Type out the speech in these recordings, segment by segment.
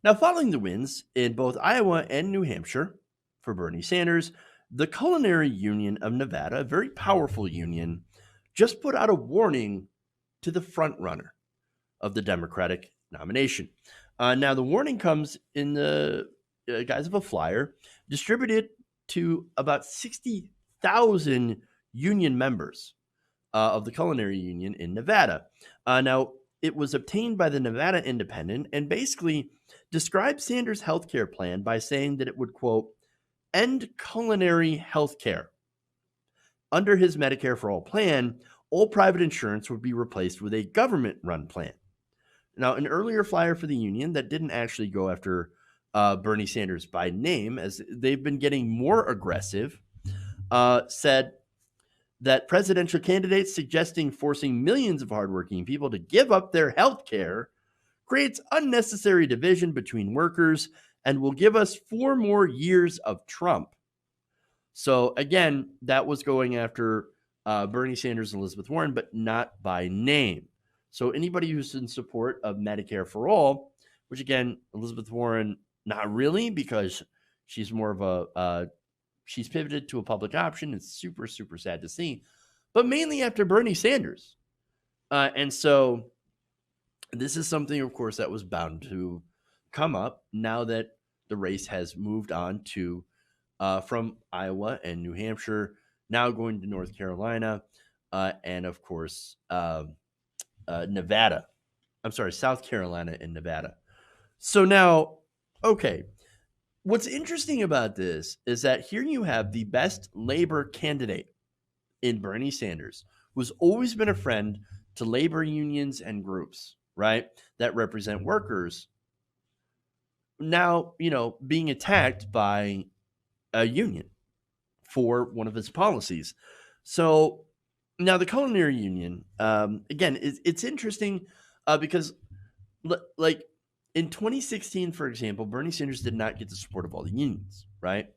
Now, following the wins in both Iowa and New Hampshire for Bernie Sanders, the Culinary Union of Nevada, a very powerful union, just put out a warning to the frontrunner of the Democratic nomination. Now, the warning comes in the guise of a flyer distributed to about 60,000 union members of the Culinary Union in Nevada. Now, it was obtained by the Nevada Independent and basically described Sanders' healthcare plan by saying that it would, quote, end culinary healthcare. Under his Medicare for All plan, all private insurance would be replaced with a government run plan. Now, an earlier flyer for the union that didn't actually go after Bernie Sanders by name, as they've been getting more aggressive, said that presidential candidates suggesting forcing millions of hardworking people to give up their health care creates unnecessary division between workers and will give us 4 more years of Trump. So again, that was going after Bernie Sanders and Elizabeth Warren, but not by name. So anybody who's in support of Medicare for All, which again, Elizabeth Warren, not really, because she's more of she's pivoted to a public option. It's super, super sad to see, but mainly after Bernie Sanders. And so this is something, of course, that was bound to come up now that the race has moved on to from Iowa and New Hampshire, now going to North Carolina, and of course, Nevada. I'm sorry, South Carolina and Nevada. So now, okay, what's interesting about this is that here you have the best labor candidate in Bernie Sanders, who's always been a friend to labor unions and groups, right, that represent workers, now, being attacked by a union for one of his policies. So now the Culinary Union, again, it's interesting because, like, in 2016, for example, Bernie Sanders did not get the support of all the unions, right?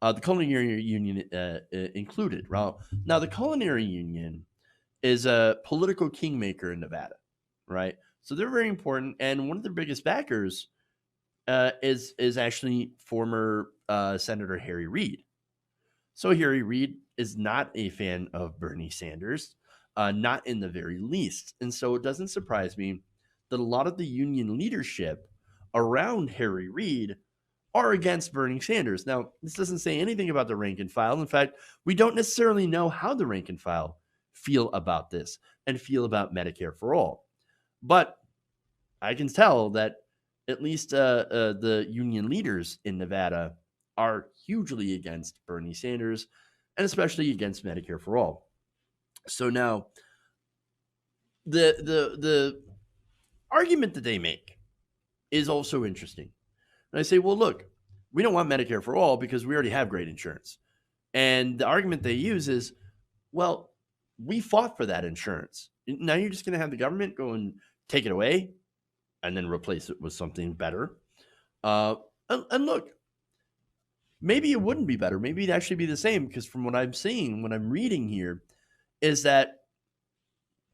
The Culinary Union included. Well, now the Culinary Union is a political kingmaker in Nevada, right? So they're very important, and one of their biggest backers is actually former Senator Harry Reid. So Harry Reid is not a fan of Bernie Sanders, not in the very least, and so it doesn't surprise me that a lot of the union leadership around Harry Reid are against Bernie Sanders. Now, this doesn't say anything about the rank and file. In fact, we don't necessarily know how the rank and file feel about this and feel about Medicare for All. But I can tell that at least the union leaders in Nevada are hugely against Bernie Sanders and especially against Medicare for All. So now, the argument that they make is also interesting. And I say, well, look, we don't want Medicare for All because we already have great insurance. And the argument they use is, well, we fought for that insurance. Now you're just going to have the government go and take it away and then replace it with something better. And look, maybe it wouldn't be better. Maybe it'd actually be the same, because from what I'm seeing, what I'm reading here, is that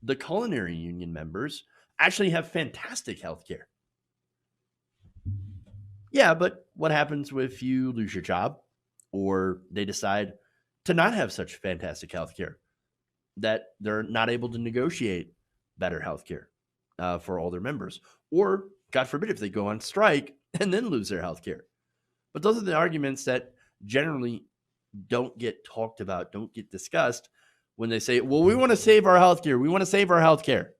the Culinary Union members actually have fantastic health care. Yeah, but what happens if you lose your job or they decide to not have such fantastic health care, that they're not able to negotiate better health care for all their members? Or, God forbid, if they go on strike and then lose their health care. But those are the arguments that generally don't get talked about, don't get discussed when they say, well, we want to save our health care. We want to save our health care.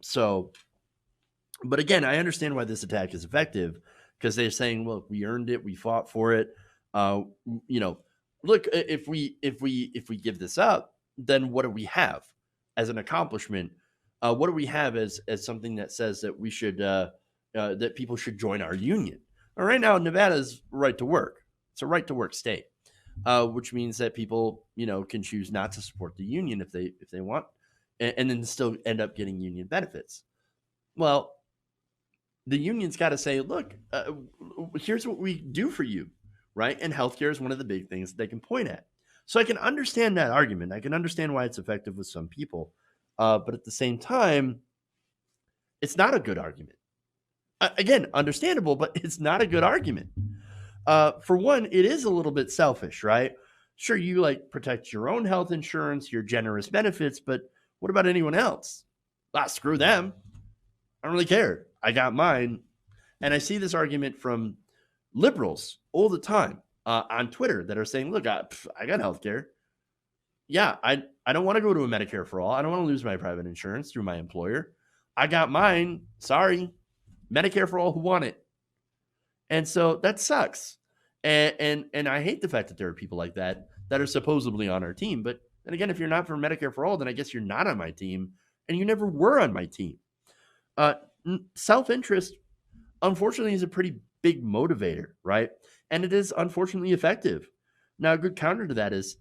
So, but again, I understand why this attack is effective, because they're saying, look, we earned it. We fought for it. Look, if we give this up, then what do we have as an accomplishment? What do we have as something that says that we should that people should join our union? Well, right now, Nevada's right to work. It's a right to work state, which means that people can choose not to support the union if they want, and then still end up getting union benefits. Well, the union's got to say, look, here's what we do for you, right? And healthcare is one of the big things that they can point at. So I can understand that argument. I can understand why it's effective with some people. But at the same time, it's not a good argument. Again, understandable, but it's not a good argument. For one, it is a little bit selfish, right? Sure, you like protect your own health insurance, your generous benefits, but what about anyone else? Ah, screw them. I don't really care. I got mine. And I see this argument from liberals all the time on Twitter that are saying, look, I got health care. Yeah, I don't want to go to a Medicare for all. I don't want to lose my private insurance through my employer. I got mine. Sorry. Medicare for all who want it. And so that sucks. And I hate the fact that there are people like that that are supposedly on our team. But then again, if you're not for Medicare for all, then I guess you're not on my team and you never were on my team. Self-interest, unfortunately, is a pretty big motivator, right? And it is unfortunately effective. Now, a good counter to that is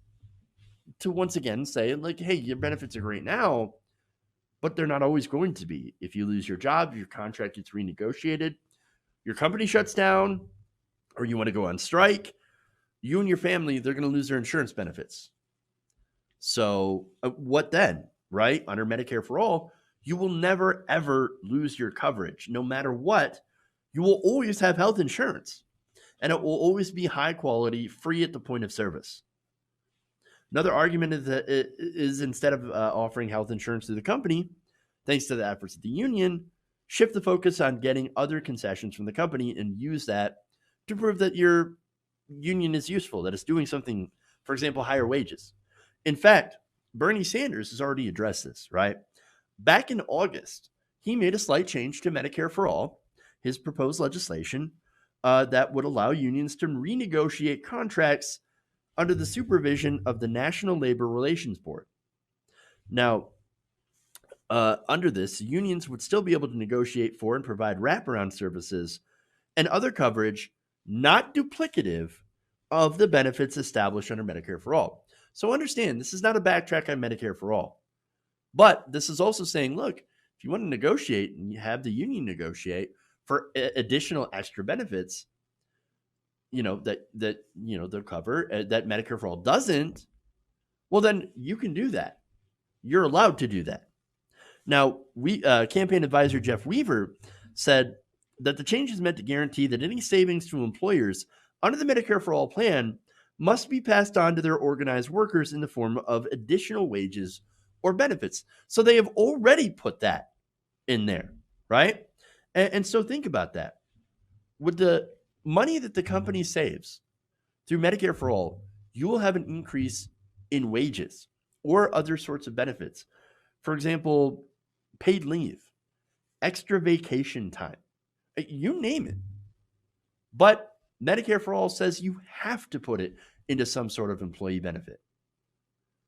to once again say, like, hey, your benefits are great now, but they're not always going to be. If you lose your job, your contract gets renegotiated, your company shuts down, or you want to go on strike, you and your family, they're going to lose their insurance benefits. So what then, right? Under Medicare for all, you will never, ever lose your coverage. No matter what, you will always have health insurance. And it will always be high quality, free at the point of service. Another argument is that instead of offering health insurance to the company, thanks to the efforts of the union, shift the focus on getting other concessions from the company and use that to prove that your union is useful, that it's doing something, for example, higher wages. In fact, Bernie Sanders has already addressed this, right? Back in August, he made a slight change to Medicare for all, his proposed legislation that would allow unions to renegotiate contracts under the supervision of the National Labor Relations Board. Now, under this, unions would still be able to negotiate for and provide wraparound services and other coverage not duplicative of the benefits established under Medicare for all. So understand, this is not a backtrack on Medicare for all. But this is also saying, look, if you want to negotiate and you have the union negotiate for additional extra benefits, that they'll cover that Medicare for all doesn't, well, then you can do that. You're allowed to do that. Now, campaign advisor Jeff Weaver said that the change is meant to guarantee that any savings to employers under the Medicare for all plan must be passed on to their organized workers in the form of additional wages or benefits. So they have already put that in there, right? And so think about that. With the money that the company saves through Medicare for all, you will have an increase in wages or other sorts of benefits. For example, paid leave, extra vacation time, you name it. But Medicare for all says you have to put it into some sort of employee benefit.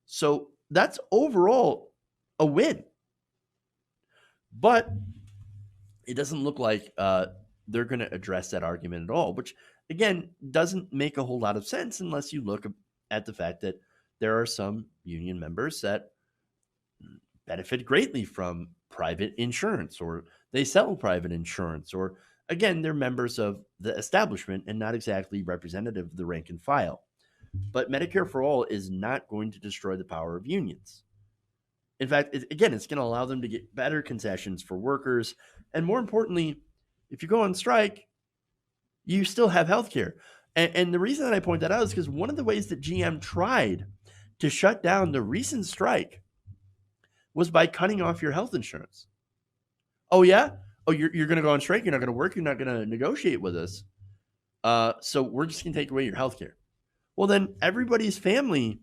So that's overall a win. But it doesn't look like they're going to address that argument at all, which, again, doesn't make a whole lot of sense unless you look at the fact that there are some union members that benefit greatly from private insurance, or they sell private insurance, or, again, they're members of the establishment and not exactly representative of the rank and file. But Medicare for all is not going to destroy the power of unions. In fact, it's going to allow them to get better concessions for workers. And more importantly, if you go on strike, you still have health care. And the reason that I point that out is because one of the ways that GM tried to shut down the recent strike was by cutting off your health insurance. Oh, yeah? Oh, you're going to go on strike? You're not going to work? You're not going to negotiate with us? So we're just going to take away your health care. Well, then everybody's family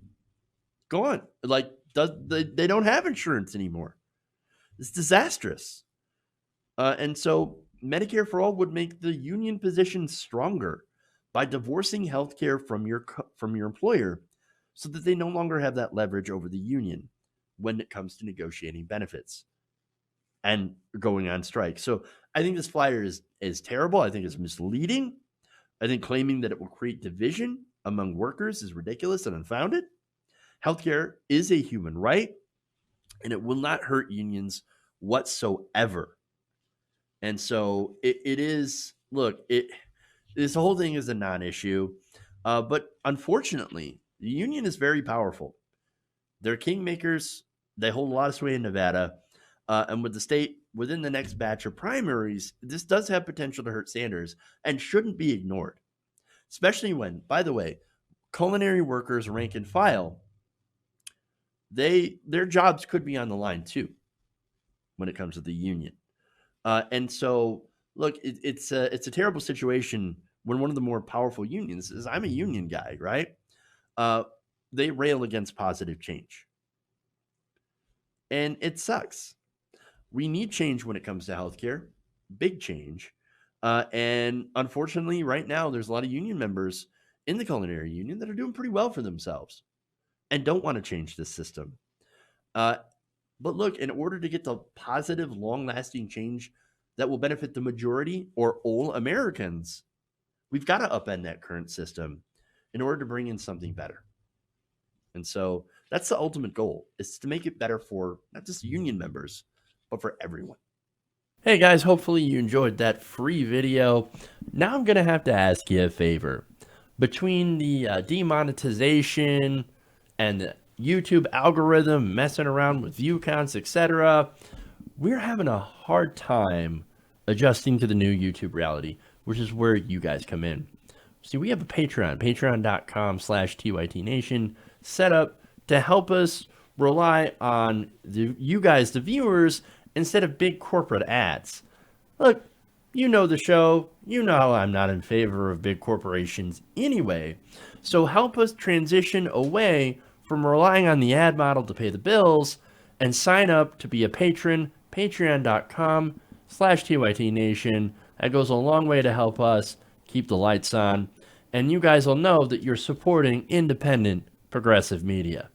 gone. Like, they don't have insurance anymore. It's disastrous. And so Medicare for all would make the union position stronger by divorcing healthcare from your employer, so that they no longer have that leverage over the union when it comes to negotiating benefits and going on strike. So I think this flyer is terrible. I think it's misleading. I think claiming that it will create division among workers is ridiculous and unfounded. Healthcare is a human right, and it will not hurt unions whatsoever. And so it is, look, this whole thing is a non-issue, but unfortunately, the union is very powerful. They're kingmakers. They hold a lot of sway in Nevada. And with the state within the next batch of primaries, this does have potential to hurt Sanders and shouldn't be ignored, especially when, by the way, culinary workers rank and file, their jobs could be on the line too when it comes to the union. And so, look, it's a terrible situation when one of the more powerful unions is, I'm a union guy, right? They rail against positive change. And it sucks. We need change when it comes to healthcare, big change. And unfortunately, right now, there's a lot of union members in the culinary union that are doing pretty well for themselves and don't want to change this system. But look, in order to get the positive, long-lasting change that will benefit the majority or all Americans, we've got to upend that current system in order to bring in something better. And so that's the ultimate goal, is to make it better for not just union members, but for everyone. Hey guys, hopefully you enjoyed that free video. Now I'm going to have to ask you a favor. Between the demonetization and the YouTube algorithm messing around with view counts, etc., we're having a hard time adjusting to the new YouTube reality, which is where you guys come in. See, we have a Patreon, patreon.com/TYTNation, set up to help us rely on you guys, the viewers, instead of big corporate ads. Look, you know the show. You know I'm not in favor of big corporations anyway. So help us transition away from relying on the ad model to pay the bills and sign up to be a patron, patreon.com/TYTNation. That goes a long way to help us keep the lights on. And you guys will know that you're supporting independent progressive media.